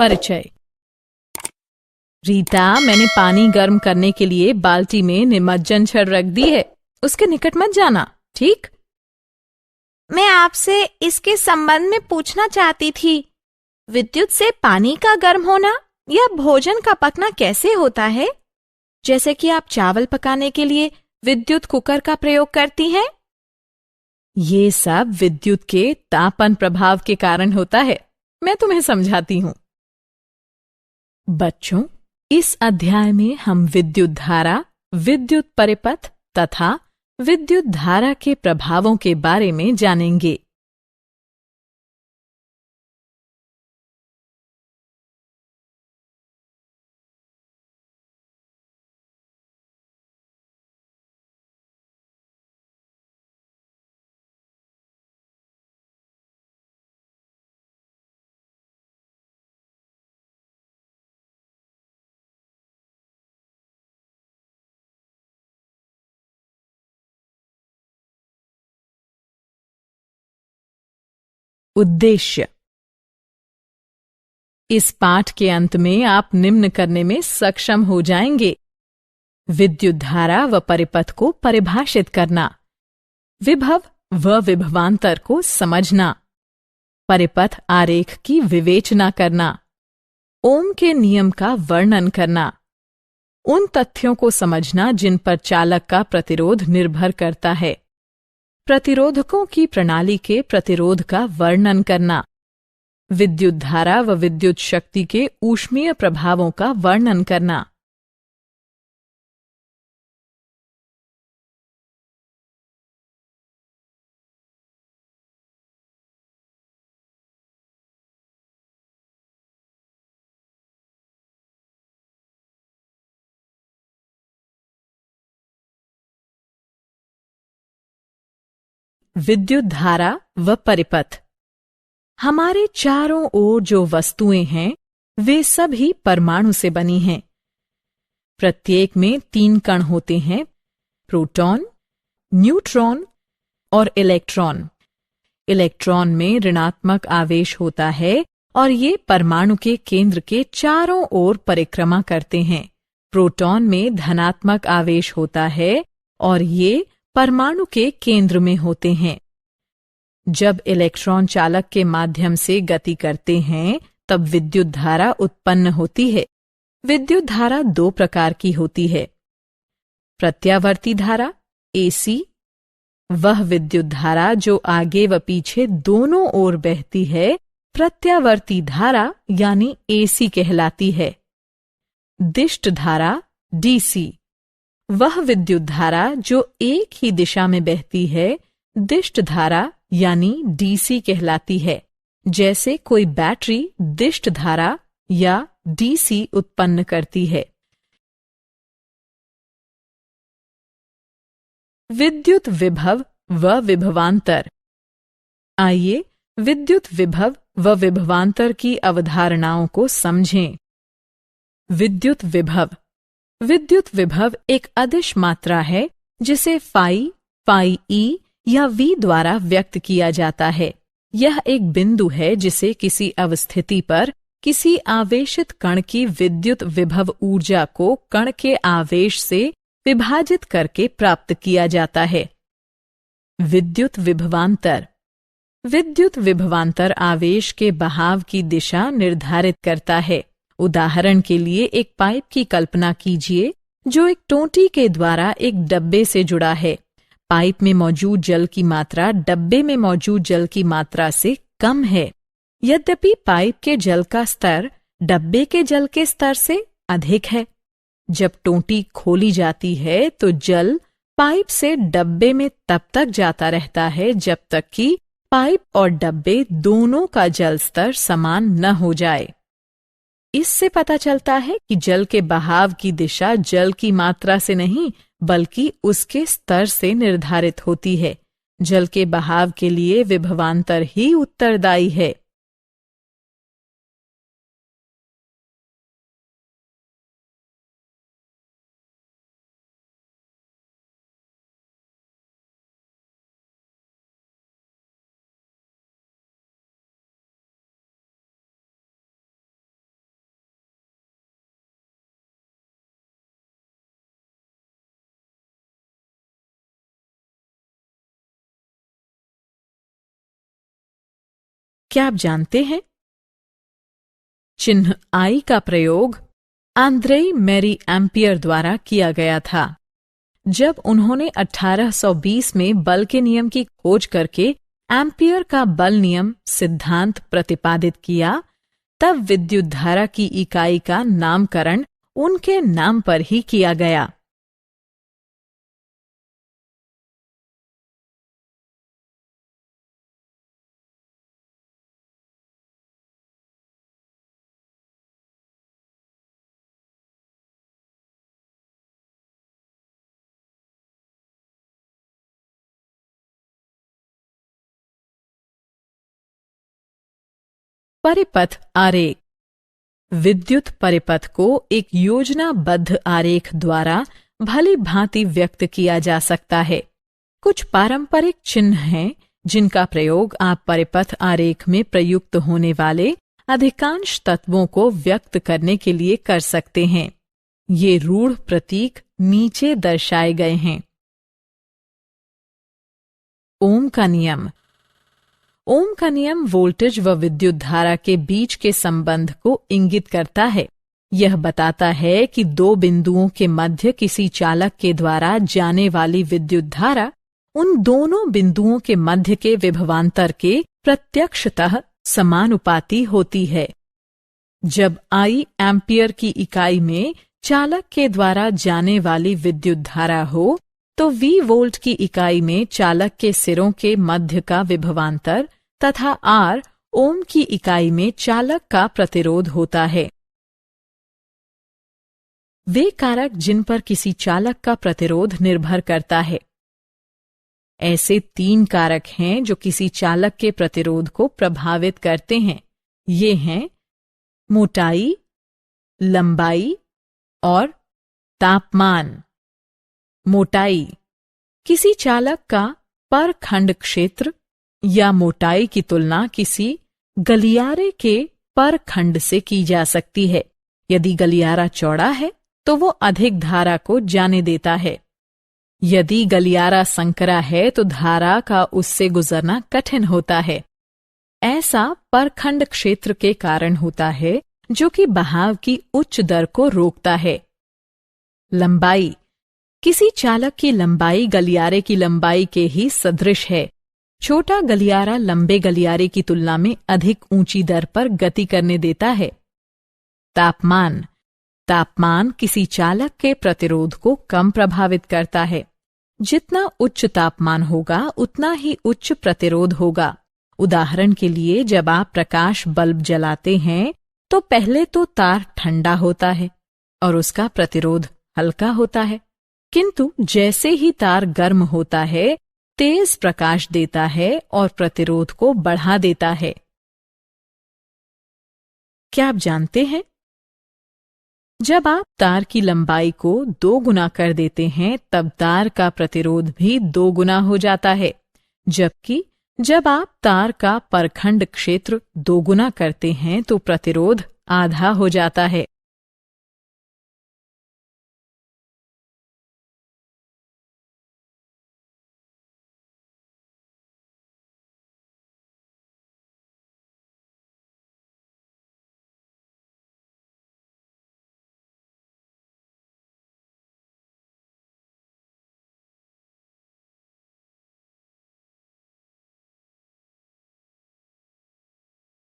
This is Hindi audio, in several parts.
परिचय। रीता, मैंने पानी गर्म करने के लिए बाल्टी में निमज्जन छड़ रख दी है। उसके निकट मत जाना, ठीक? मैं आपसे इसके संबंध में पूछना चाहती थी। विद्युत से पानी का गर्म होना या भोजन का पकना कैसे होता है? जैसे कि आप चावल पकाने के लिए विद्युत कुकर का प्रयोग करती हैं। ये सब विद्युत के तापन प्रभाव के कारण होता है। मैं तुम्हें समझाती हूँ। बच्चों, इस अध्याय में हम विद्युत धारा, विद्युत परिपथ तथा विद्युत धारा के प्रभावों के बारे में जानेंगे। उद्देश्य। इस पाठ के अंत में आप निम्न करने में सक्षम हो जाएंगे: विद्युत धारा व परिपथ को परिभाषित करना, विभव व विभवांतर को समझना, परिपथ आरेख की विवेचना करना, ओम के नियम का वर्णन करना, उन तथ्यों को समझना जिन पर चालक का प्रतिरोध निर्भर करता है, प्रतिरोधकों की प्रणाली के प्रतिरोध का वर्णन करना, विद्युत धारा व विद्युत शक्ति के ऊष्मीय प्रभावों का वर्णन करना। विद्युत धारा व परिपथ। हमारे चारों ओर जो वस्तुएं हैं वे सभी परमाणु से बनी हैं। प्रत्येक में 3 कण होते हैं: प्रोटॉन, न्यूट्रॉन और इलेक्ट्रॉन। इलेक्ट्रॉन में ऋणात्मक आवेश होता है और ये परमाणु के केंद्र के चारों ओर परिक्रमा करते हैं। प्रोटॉन में धनात्मक आवेश होता है और ये परमाणु के केंद्र में होते हैं। जब इलेक्ट्रॉन चालक के माध्यम से गति करते हैं तब विद्युत धारा उत्पन्न होती है। विद्युत धारा 2 प्रकार की होती है: प्रत्यावर्ती धारा एसी, वह विद्युत धारा जो आगे व पीछे दोनों ओर बहती है, प्रत्यावर्ती धारा यानी एसी कहलाती है। दिष्ट धारा डीसी, वह विद्युत धारा जो एक ही दिशा में बहती है, दिष्ट धारा यानी डीसी कहलाती है। जैसे कोई बैटरी दिष्ट धारा या डीसी उत्पन्न करती है। विद्युत विभव व विभवांतर। आइए विद्युत विभव व विभवांतर की अवधारणाओं को समझें। विद्युत विभव। विद्युत विभव एक अदिश मात्रा है जिसे फाई, फाई ई या वी द्वारा व्यक्त किया जाता है। यह एक बिंदु है जिसे किसी अवस्थिति पर किसी आवेशित कण की विद्युत विभव ऊर्जा को कण के आवेश से विभाजित करके प्राप्त किया जाता है। विद्युत विभवांतर। विद्युत विभवांतर आवेश के बहाव की दिशा निर्धारित करता है। उदाहरण के लिए एक पाइप की कल्पना कीजिए जो एक टोंटी के द्वारा एक डब्बे से जुड़ा है। पाइप में मौजूद जल की मात्रा डब्बे में मौजूद जल की मात्रा से कम है। यद्यपि पाइप के जल का स्तर डब्बे के जल के स्तर से अधिक है। जब टोंटी खोली जाती है तो जल पाइप से डब्बे में तब तक जाता रहता है जब तक कि पाइप और डब्बे दोनों का जल स्तर समान न हो जाए। इससे पता चलता है कि जल के बहाव की दिशा जल की मात्रा से नहीं बल्कि उसके स्तर से निर्धारित होती है। जल के बहाव के लिए विभवांतर ही उत्तरदायी है। क्या आप जानते हैं? चिन्ह आई का प्रयोग आंद्रेई मैरी एम्पियर द्वारा किया गया था। जब उन्होंने 1820 में बल के नियम की खोज करके एम्पियर का बल नियम सिद्धांत प्रतिपादित किया, तब विद्युत धारा की इकाई का नामकरण उनके नाम पर ही किया गया। परिपथ आरेख। विद्युत परिपथ को एक योजनाबद्ध आरेख द्वारा भली भांति व्यक्त किया जा सकता है। कुछ पारंपरिक चिन्ह हैं जिनका प्रयोग आप परिपथ आरेख में प्रयुक्त होने वाले अधिकांश तत्वों को व्यक्त करने के लिए कर सकते हैं। ये रूढ़ प्रतीक नीचे दर्शाए गए हैं। ओम का नियम। ओम का नियम वोल्टेज व विद्युत धारा के बीच के संबंध को इंगित करता है। यह बताता है कि दो बिंदुओं के मध्य किसी चालक के द्वारा जाने वाली विद्युत धारा उन दोनों बिंदुओं के मध्य के विभवांतर के प्रत्यक्षतः समानुपाती होती है। जब आई एम्पियर की इकाई में चालक के द्वारा जाने वाली विद्युत धारा हो, तो वी वोल्ट की इकाई में चालक के सिरों के मध्य का विभवांतर तथा आर ओम की इकाई में चालक का प्रतिरोध होता है। वे कारक जिन पर किसी चालक का प्रतिरोध निर्भर करता है। ऐसे 3 कारक हैं जो किसी चालक के प्रतिरोध को प्रभावित करते हैं। ये हैं मोटाई, लंबाई और तापमान। मोटाई किसी चालक का पर खंड क्षेत्र या मोटाई की तुलना किसी गलियारे के पर खंड से की जा सकती है। यदि गलियारा चौड़ा है तो वो अधिक धारा को जाने देता है। यदि गलियारा संकरा है तो धारा का उससे गुजरना कठिन होता है। ऐसा परखंड क्षेत्र के कारण होता है जो कि बहाव की उच्च दर को रोकता है। लंबाई किसी चालक की लंबाई गलियारे की लंबाई के ही सदृश है। छोटा गलियारा लंबे गलियारे की तुलना में अधिक ऊंची दर पर गति करने देता है। तापमान तापमान किसी चालक के प्रतिरोध को कम प्रभावित करता है। जितना उच्च तापमान होगा उतना ही उच्च प्रतिरोध होगा। उदाहरण के लिए जब आप प्रकाश बल्ब जलाते हैं तो पहले तो तार ठंडा होता है और उसका प्रतिरोध हल्का होता है, किंतु जैसे ही तार गर्म होता है तेज प्रकाश देता है और प्रतिरोध को बढ़ा देता है। क्या आप जानते हैं, जब आप तार की लंबाई को 2 गुना कर देते हैं तब तार का प्रतिरोध भी 2 गुना हो जाता है, जबकि जब आप तार का परखंड क्षेत्र 2 गुना करते हैं तो प्रतिरोध आधा हो जाता है।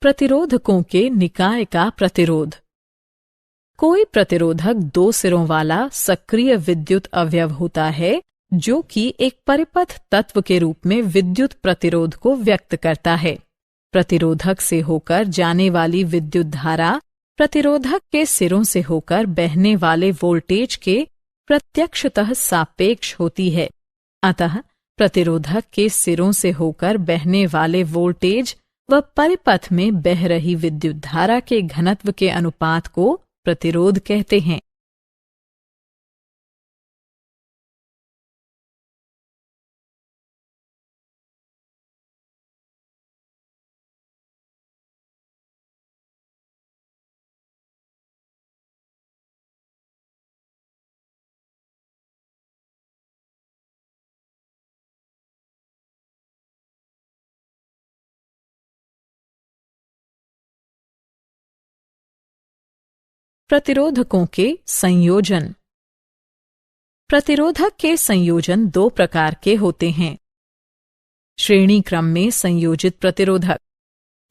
प्रतिरोधकों के निकाय का प्रतिरोध। कोई प्रतिरोधक 2 सिरों वाला सक्रिय विद्युत अवयव होता है जो कि एक परिपथ तत्व के रूप में विद्युत प्रतिरोध को व्यक्त करता है। प्रतिरोधक से होकर जाने वाली विद्युत धारा प्रतिरोधक के सिरों से होकर बहने वाले वोल्टेज के प्रत्यक्षतः सापेक्ष होती है। अतः प्रतिरोधक के सिरों से होकर बहने वाले वोल्टेज व परिपथ में बह रही विद्युत धारा के घनत्व के अनुपात को प्रतिरोध कहते हैं। प्रतिरोधकों के संयोजन। प्रतिरोधक के संयोजन दो प्रकार के होते हैं। श्रेणी क्रम में संयोजित प्रतिरोधक,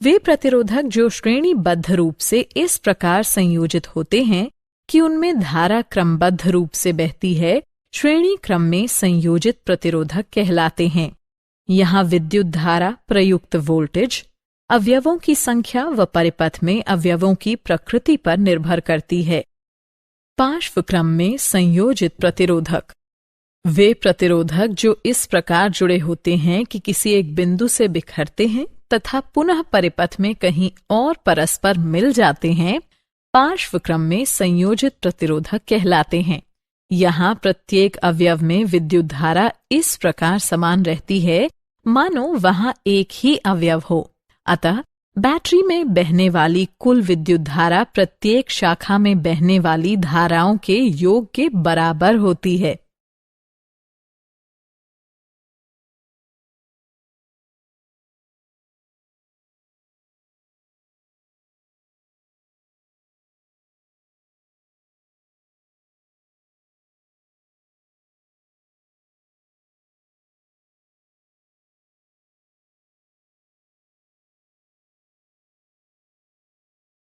वे प्रतिरोधक जो श्रेणीबद्ध रूप से इस प्रकार संयोजित होते हैं कि उनमें धारा क्रमबद्ध रूप से बहती है, श्रेणी क्रम में संयोजित प्रतिरोधक कहलाते हैं। यहाँ विद्युत धारा, प्रयुक्त वोल्टेज, अवयवों की संख्या व परिपथ में अवयवों की प्रकृति पर निर्भर करती है। पार्श्व क्रम में संयोजित प्रतिरोधक, वे प्रतिरोधक जो इस प्रकार जुड़े होते हैं कि किसी एक बिंदु से बिखरते हैं तथा पुनः परिपथ में कहीं और परस्पर मिल जाते हैं, पार्श्व क्रम में संयोजित प्रतिरोधक कहलाते हैं। यहाँ प्रत्येक अवयव में विद्युत धारा इस प्रकार समान रहती है मानो वहां एक ही अवयव हो। अतः बैटरी में बहने वाली कुल विद्युत धारा प्रत्येक शाखा में बहने वाली धाराओं के योग के बराबर होती है।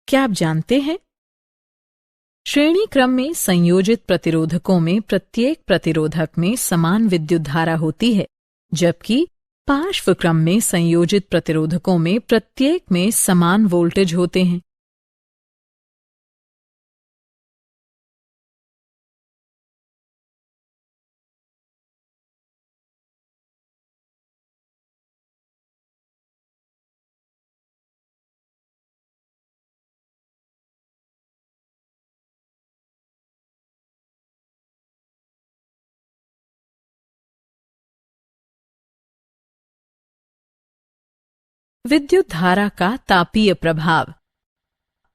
क्या आप जानते हैं? श्रेणी क्रम में संयोजित प्रतिरोधकों में प्रत्येक प्रतिरोधक में समान विद्युत धारा होती है, जबकि पार्श्व क्रम में संयोजित प्रतिरोधकों में प्रत्येक में समान वोल्टेज होते हैं। विद्युत धारा का तापीय प्रभाव।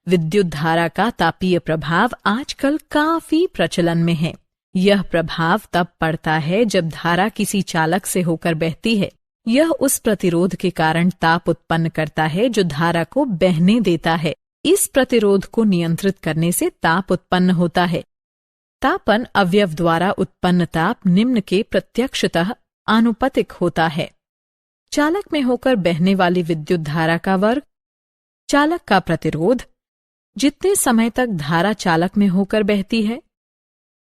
विद्युत धारा का तापीय प्रभाव आजकल काफी प्रचलन में है। यह प्रभाव तब पड़ता है जब धारा किसी चालक से होकर बहती है। यह उस प्रतिरोध के कारण ताप उत्पन्न करता है जो धारा को बहने देता है। इस प्रतिरोध को नियंत्रित करने से ताप उत्पन्न होता है। तापन अवयव द्वारा उत्पन्न ताप निम्न के प्रत्यक्षतः आनुपातिक होता है। चालक में होकर बहने वाली विद्युत धारा का वर्ग, चालक का प्रतिरोध, जितने समय तक धारा चालक में होकर बहती है,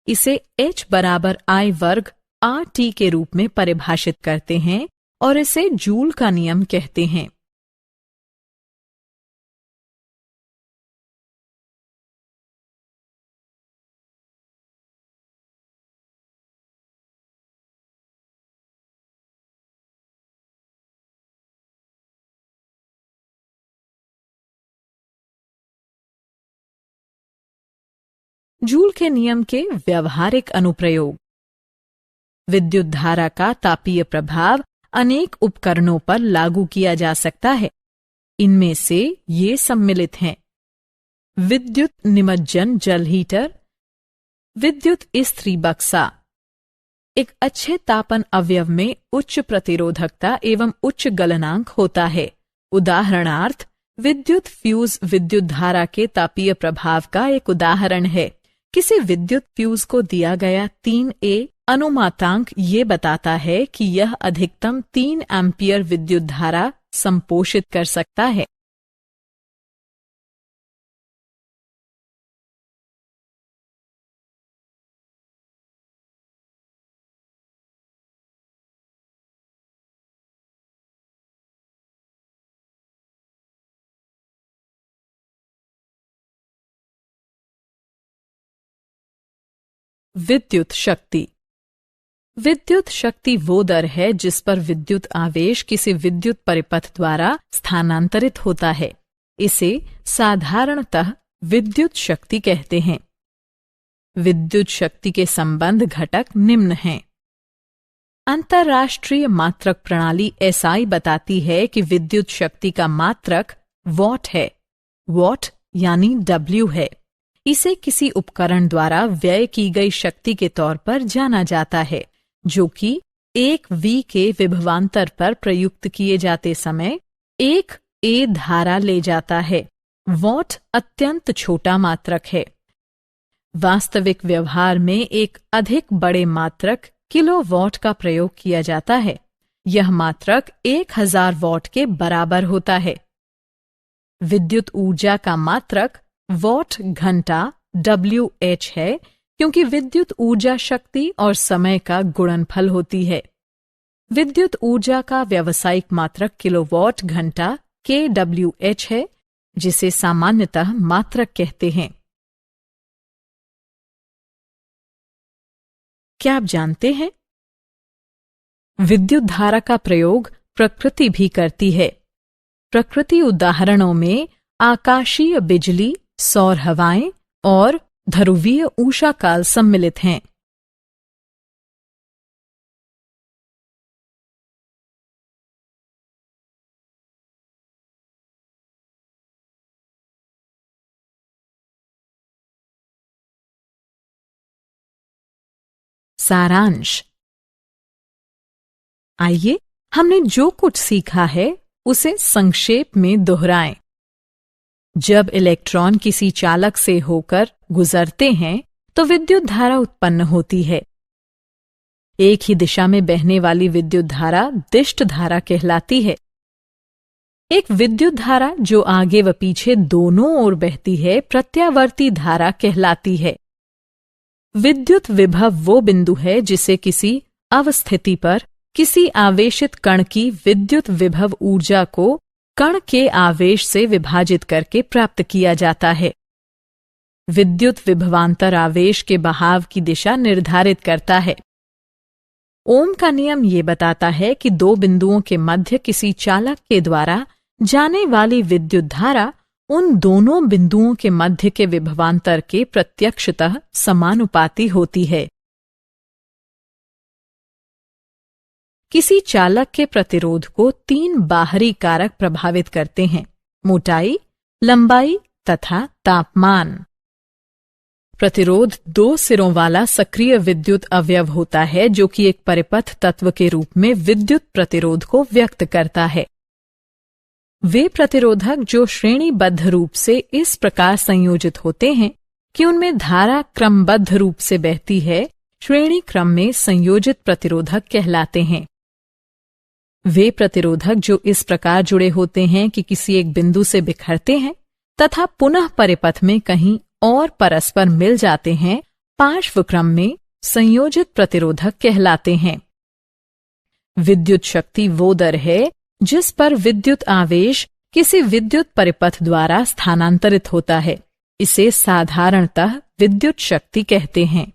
इसे H बराबर I वर्ग RT के रूप में परिभाषित करते हैं और इसे जूल का नियम कहते हैं। जूल के नियम के व्यवहारिक अनुप्रयोग। विद्युत धारा का तापीय प्रभाव अनेक उपकरणों पर लागू किया जा सकता है। इनमें से ये सम्मिलित हैं: विद्युत निमज्जन जल हीटर, विद्युत इस्त्री बक्सा। एक अच्छे तापन अवयव में उच्च प्रतिरोधकता एवं उच्च गलनांक होता है। उदाहरणार्थ, विद्युत फ्यूज विद्युत धारा के तापीय प्रभाव का एक उदाहरण है। किसी विद्युत फ्यूज को दिया गया 3A अनुमातांक ये बताता है कि यह अधिकतम 3 एम्पियर विद्युत धारा संपोषित कर सकता है। विद्युत शक्ति। विद्युत शक्ति वो दर है जिस पर विद्युत आवेश किसी विद्युत परिपथ द्वारा स्थानांतरित होता है। इसे साधारणतः विद्युत शक्ति कहते हैं। विद्युत शक्ति के संबंध घटक निम्न हैं। अंतर्राष्ट्रीय मात्रक प्रणाली SI बताती है कि विद्युत शक्ति का मात्रक वॉट है। वॉट यानी W है। इसे किसी उपकरण द्वारा व्यय की गई शक्ति के तौर पर जाना जाता है, जो कि 1 V के विभवांतर पर प्रयुक्त किए जाते समय 1 A धारा ले जाता है। वॉट अत्यंत छोटा मात्रक है। वास्तविक व्यवहार में एक अधिक बड़े मात्रक किलोवाट का प्रयोग किया जाता है। यह मात्रक 1000 वॉट के बराबर होता है। विद्युत ऊर्जा का मात्रक वॉट घंटा WH है, क्योंकि विद्युत ऊर्जा शक्ति और समय का गुणनफल होती है। विद्युत ऊर्जा का व्यावसायिक मात्रक किलोवाट घंटा kWh है, जिसे सामान्यतः मात्रक कहते हैं। क्या आप जानते हैं, विद्युत धारा का प्रयोग प्रकृति भी करती है। प्रकृति उदाहरणों में आकाशीय बिजली, सौर हवाएं और ध्रुवीय ऊष्माकाल सम्मिलित हैं। सारांश। आइए हमने जो कुछ सीखा है उसे संक्षेप में दोहराएं। जब इलेक्ट्रॉन किसी चालक से होकर गुजरते हैं तो विद्युत धारा उत्पन्न होती है। एक ही दिशा में बहने वाली विद्युत धारा दिष्ट धारा कहलाती है। एक विद्युत धारा जो आगे व पीछे दोनों ओर बहती है प्रत्यावर्ती धारा कहलाती है। विद्युत विभव वो बिंदु है जिसे किसी अवस्थिति पर किसी आवेशित कण की विद्युत विभव ऊर्जा को कण के आवेश से विभाजित करके प्राप्त किया जाता है। विद्युत विभवांतर आवेश के बहाव की दिशा निर्धारित करता है। ओम का नियम ये बताता है कि दो बिंदुओं के मध्य किसी चालक के द्वारा जाने वाली विद्युत धारा उन दोनों बिंदुओं के मध्य के विभवांतर के प्रत्यक्षतः समानुपाती होती है। किसी चालक के प्रतिरोध को 3 बाहरी कारक प्रभावित करते हैं: मोटाई, लंबाई तथा तापमान। प्रतिरोध 2 सिरों वाला सक्रिय विद्युत अवयव होता है जो कि एक परिपथ तत्व के रूप में विद्युत प्रतिरोध को व्यक्त करता है। वे प्रतिरोधक जो श्रेणीबद्ध रूप से इस प्रकार संयोजित होते हैं कि उनमें धारा क्रमबद्ध रूप से बहती है, श्रेणी क्रम में संयोजित प्रतिरोधक कहलाते हैं। वे प्रतिरोधक जो इस प्रकार जुड़े होते हैं कि किसी एक बिंदु से बिखरते हैं तथा पुनः परिपथ में कहीं और परस्पर मिल जाते हैं, पार्श्व क्रम में संयोजित प्रतिरोधक कहलाते हैं। विद्युत शक्ति वो दर है जिस पर विद्युत आवेश किसी विद्युत परिपथ द्वारा स्थानांतरित होता है। इसे साधारणतः विद्युत शक्ति कहते हैं।